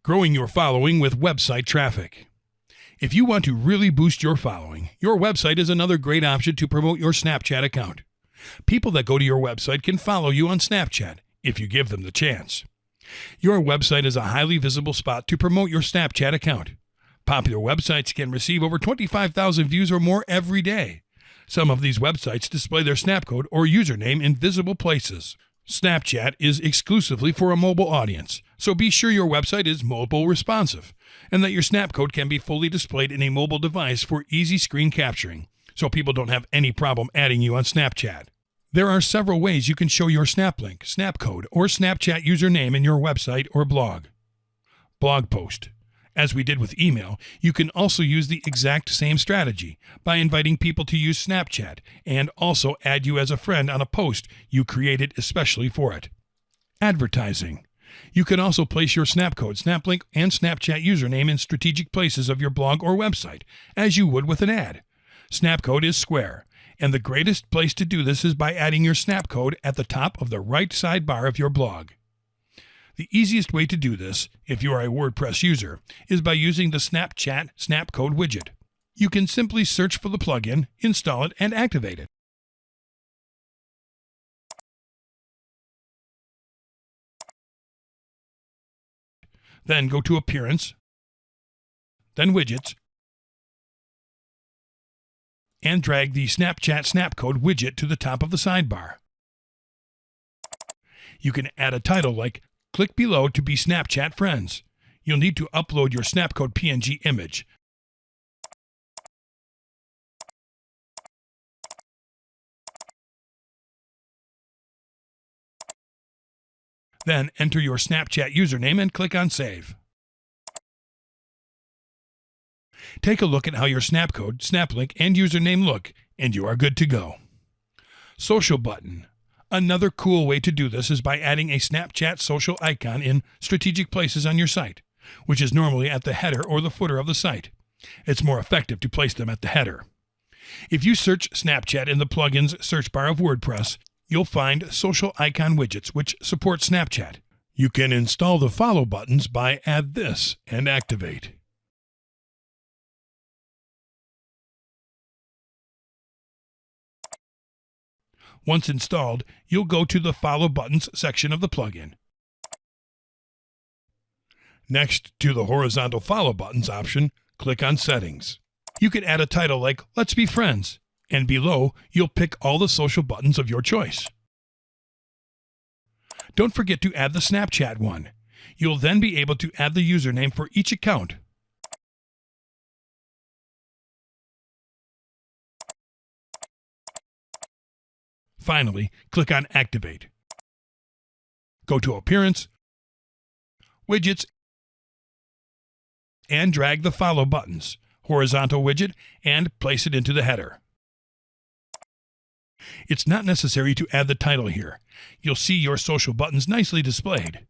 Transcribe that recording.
Growing your following with website traffic. If you want to really boost your following, your website is another great option to promote your Snapchat account. People that go to your website can follow you on Snapchat if you give them the chance. Your website is a highly visible spot to promote your Snapchat account. Popular websites can receive over 25,000 views or more every day. Some of these websites display their snapcode or username in visible places. Snapchat is exclusively for a mobile audience, so be sure your website is mobile responsive and that your snapcode can be fully displayed in a mobile device for easy screen capturing, so people don't have any problem adding you on Snapchat. There are several ways you can show your snap link, snapcode, or Snapchat username in your website or blog. Blog post. As we did with email, you can also use the exact same strategy by inviting people to use Snapchat and also add you as a friend on a post you created especially for it. Advertising. You can also place your snapcode, snaplink, and Snapchat username in strategic places of your blog or website, as you would with an ad. Snapcode is square, and the greatest place to do this is by adding your snapcode at the top of the right sidebar of your blog. The easiest way to do this, if you are a WordPress user, is by using the Snapchat Snapcode widget. You can simply search for the plugin, install it, and activate it. Then go to Appearance, then Widgets, and drag the Snapchat Snapcode widget to the top of the sidebar. You can add a title like "Click below to be Snapchat friends." You'll need to upload your snapcode PNG image. Then enter your Snapchat username and click on Save. Take a look at how your snapcode, snaplink, and username look, and you are good to go. Social button. Another cool way to do this is by adding a Snapchat social icon in strategic places on your site, which is normally at the header or the footer of the site. It's more effective to place them at the header. If you search Snapchat in the plugins search bar of WordPress, you'll find social icon widgets which support Snapchat. You can install the follow buttons by Add This and Activate. Once installed, you'll go to the Follow Buttons section of the plugin. Next to the horizontal Follow Buttons option, click on Settings. You can add a title like "Let's Be Friends," and below you'll pick all the social buttons of your choice. Don't forget to add the Snapchat one. You'll then be able to add the username for each account. Finally, click on Activate. Go to Appearance, Widgets, and drag the Follow buttons, horizontal widget, and place it into the header. It's not necessary to add the title here. You'll see your social buttons nicely displayed.